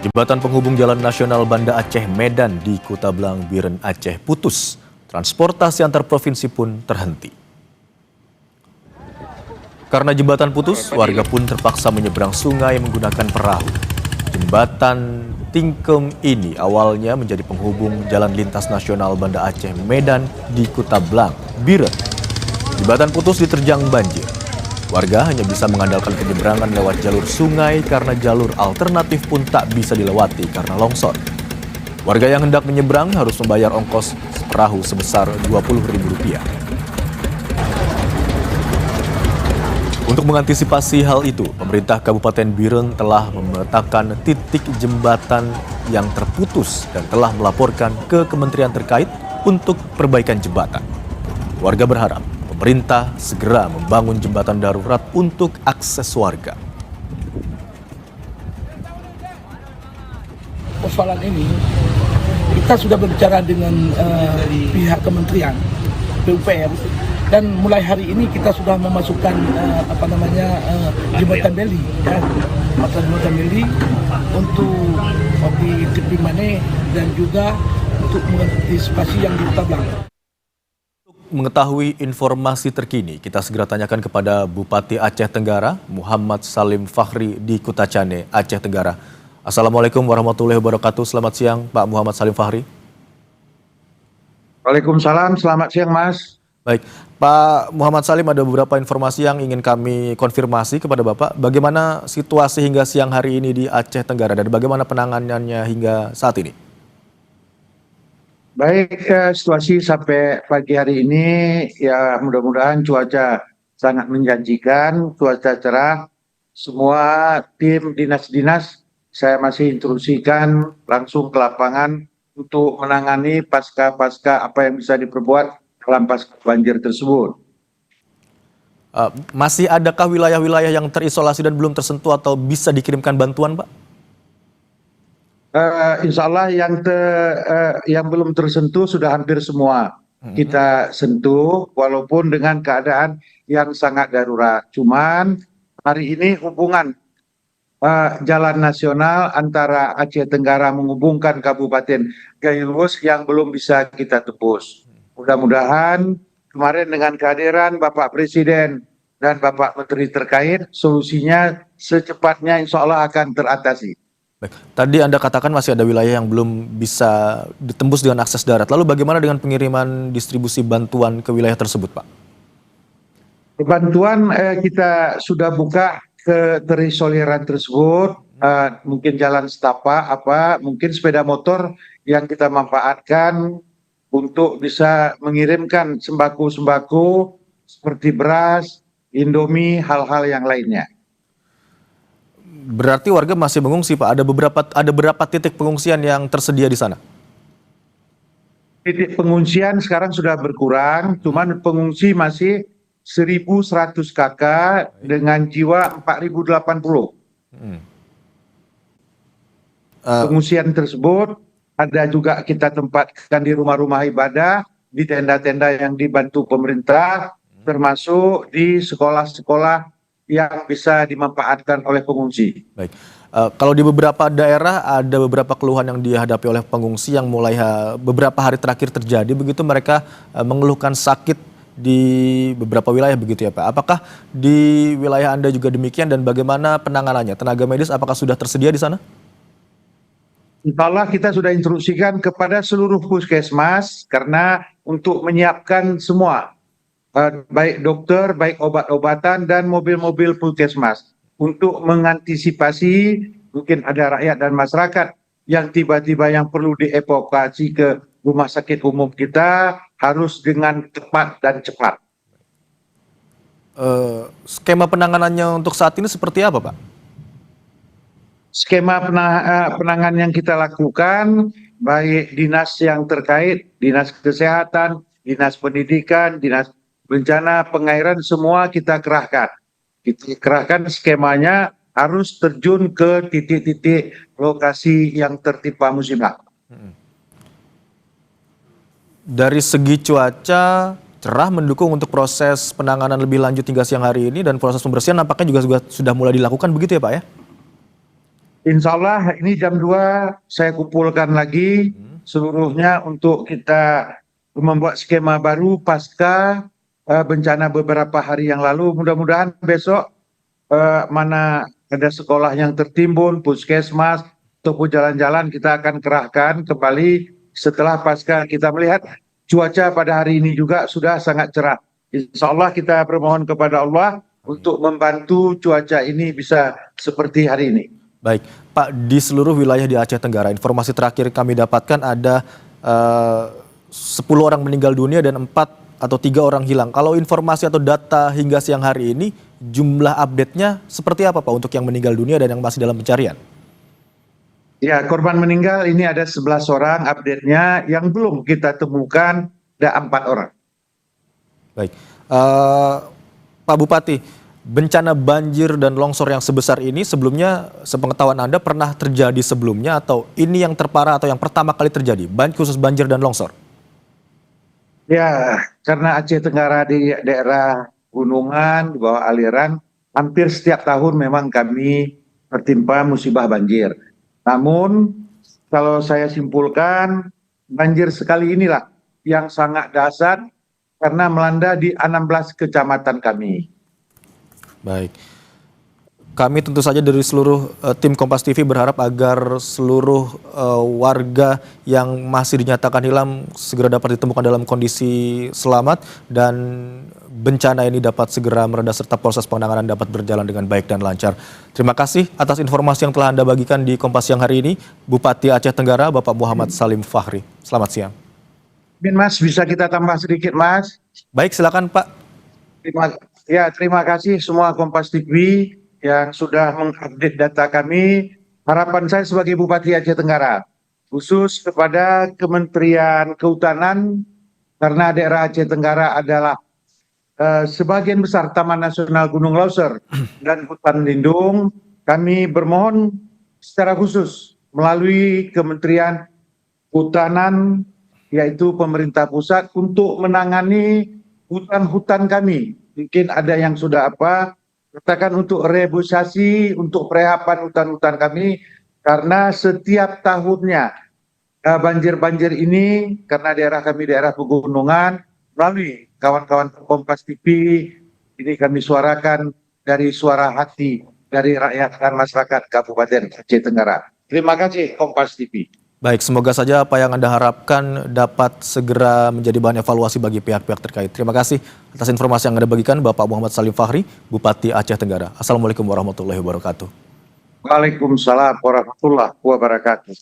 Jembatan penghubung Jalan Nasional Banda Aceh Medan di Kuta Blang, Biren, Aceh putus. Transportasi antar provinsi pun terhenti. Karena jembatan putus, warga pun terpaksa menyeberang sungai menggunakan perahu. Jembatan Tingkem ini awalnya menjadi penghubung jalan lintas nasional Banda Aceh Medan di Kuta Blang, Biren. Jembatan putus diterjang banjir. Warga hanya bisa mengandalkan penyeberangan lewat jalur sungai karena jalur alternatif pun tak bisa dilewati karena longsor. Warga yang hendak menyeberang harus membayar ongkos perahu sebesar Rp20.000. Untuk mengantisipasi hal itu, pemerintah Kabupaten Biren telah memetakan titik jembatan yang terputus dan telah melaporkan ke kementerian terkait untuk perbaikan jembatan. Warga berharap pemerintah segera membangun jembatan darurat untuk akses warga. Persoalan ini kita sudah berbicara dengan pihak kementerian PUPR dan mulai hari ini kita sudah memasukkan jembatan beli ya, jembatan beli untuk di tepi Mane dan juga untuk mengantisipasi yang di Kuta Blang. Mengetahui informasi terkini, kita segera tanyakan kepada Bupati Aceh Tenggara, Muhammad Salim Fahri di Kuta Cane, Aceh Tenggara. Assalamualaikum warahmatullahi wabarakatuh. Selamat siang, Pak Muhammad Salim Fahri. Waalaikumsalam, selamat siang, Mas. Baik, Pak Muhammad Salim, ada beberapa informasi yang ingin kami konfirmasi kepada Bapak. Bagaimana situasi hingga siang hari ini di Aceh Tenggara dan bagaimana penanganannya hingga saat ini? Baik, situasi sampai pagi hari ini ya mudah-mudahan cuaca sangat menjanjikan, cuaca cerah. Semua tim dinas-dinas saya masih instruksikan langsung ke lapangan untuk menangani pasca apa yang bisa diperbuat dalam pasca banjir tersebut. Masih adakah wilayah-wilayah yang terisolasi dan belum tersentuh atau bisa dikirimkan bantuan, Pak? Insya Allah yang belum tersentuh sudah hampir semua kita sentuh, walaupun dengan keadaan yang sangat darurat. Cuman hari ini hubungan jalan nasional antara Aceh Tenggara menghubungkan Kabupaten Gailwus yang belum bisa kita tembus. Mudah-mudahan kemarin dengan kehadiran Bapak Presiden dan Bapak Menteri terkait, solusinya secepatnya insya Allah akan teratasi. Baik. Tadi Anda katakan masih ada wilayah yang belum bisa ditembus dengan akses darat. Lalu bagaimana dengan pengiriman distribusi bantuan ke wilayah tersebut, Pak? Bantuan kita sudah buka ke terisoleran tersebut, mungkin jalan setapak, mungkin sepeda motor yang kita manfaatkan untuk bisa mengirimkan sembako-sembako seperti beras, Indomie, hal-hal yang lainnya. Berarti warga masih mengungsi, Pak. Ada berapa titik pengungsian yang tersedia di sana? Titik pengungsian sekarang sudah berkurang, cuman pengungsi masih 1.100 kakak dengan jiwa 4.080. Pengungsian tersebut ada juga kita tempatkan di rumah-rumah ibadah, di tenda-tenda yang dibantu pemerintah, termasuk di sekolah-sekolah yang bisa dimanfaatkan oleh pengungsi. Baik. Kalau di beberapa daerah ada beberapa keluhan yang dihadapi oleh pengungsi yang mulai beberapa hari terakhir terjadi, begitu mereka mengeluhkan sakit di beberapa wilayah begitu ya Pak. Apakah di wilayah Anda juga demikian dan bagaimana penanganannya? Tenaga medis apakah sudah tersedia di sana? Insya Allah kita sudah instruksikan kepada seluruh puskesmas karena untuk menyiapkan semua, baik dokter, baik obat-obatan dan mobil-mobil puskesmas untuk mengantisipasi mungkin ada rakyat dan masyarakat yang tiba-tiba yang perlu dievakuasi ke rumah sakit umum kita harus dengan tepat dan cepat. Skema penanganannya untuk saat ini seperti apa, Pak? Skema penanganan yang kita lakukan, baik dinas yang terkait, dinas kesehatan, dinas pendidikan, dinas bencana, pengairan, semua kita kerahkan. Kita kerahkan skemanya harus terjun ke titik-titik lokasi yang tertimpa musibah. Dari segi cuaca, cerah mendukung untuk proses penanganan lebih lanjut hingga siang hari ini dan proses pembersihan nampaknya juga sudah mulai dilakukan begitu ya Pak ya? Insya Allah ini jam 2 saya kumpulkan lagi seluruhnya untuk kita membuat skema baru pasca bencana beberapa hari yang lalu. Mudah-mudahan besok mana ada sekolah yang tertimbun, puskesmas, ataupun jalan-jalan kita akan kerahkan kembali setelah pasca kita melihat cuaca pada hari ini juga sudah sangat cerah. Insya Allah kita bermohon kepada Allah untuk membantu cuaca ini bisa seperti hari ini. Baik, Pak, di seluruh wilayah di Aceh Tenggara, informasi terakhir kami dapatkan ada 10 orang meninggal dunia dan 4 atau 3 orang hilang. Kalau informasi atau data hingga siang hari ini, jumlah update-nya seperti apa Pak untuk yang meninggal dunia dan yang masih dalam pencarian? Ya, korban meninggal ini ada 11 orang update-nya, yang belum kita temukan ada 4 orang. Baik, Pak Bupati, bencana banjir dan longsor yang sebesar ini sebelumnya, sepengetahuan Anda, pernah terjadi sebelumnya atau ini yang terparah atau yang pertama kali terjadi, khusus banjir dan longsor? Ya, karena Aceh Tenggara di daerah gunungan, di bawah aliran, hampir setiap tahun memang kami tertimpa musibah banjir. Namun, kalau saya simpulkan, banjir sekali inilah yang sangat dahsyat karena melanda di 16 kecamatan kami. Baik. Kami tentu saja dari seluruh tim Kompas TV berharap agar seluruh warga yang masih dinyatakan hilang segera dapat ditemukan dalam kondisi selamat dan bencana ini dapat segera mereda serta proses penanganan dapat berjalan dengan baik dan lancar. Terima kasih atas informasi yang telah Anda bagikan di Kompas siang hari ini, Bupati Aceh Tenggara, Bapak Muhammad Salim Fahri. Selamat siang. Mas, bisa kita tambah sedikit, Mas? Baik, silakan Pak. Terima kasih semua Kompas TV yang sudah mengupdate data kami. Harapan saya sebagai Bupati Aceh Tenggara, khusus kepada Kementerian Kehutanan, karena daerah Aceh Tenggara adalah sebagian besar Taman Nasional Gunung Leuser dan hutan lindung, kami bermohon secara khusus melalui Kementerian Kehutanan, yaitu pemerintah pusat, untuk menangani hutan-hutan kami. Mungkin ada yang sudah katakan untuk reboisasi, untuk perehapan hutan-hutan kami, karena setiap tahunnya banjir-banjir ini, karena daerah kami daerah pegunungan, melalui kawan-kawan Kompas TV, ini kami suarakan dari suara hati dari rakyat dan masyarakat Kabupaten Aceh Tenggara. Terima kasih Kompas TV. Baik, semoga saja apa yang Anda harapkan dapat segera menjadi bahan evaluasi bagi pihak-pihak terkait. Terima kasih atas informasi yang Anda bagikan, Bapak Muhammad Salim Fahri, Bupati Aceh Tenggara. Assalamualaikum warahmatullahi wabarakatuh. Waalaikumsalam warahmatullahi wabarakatuh.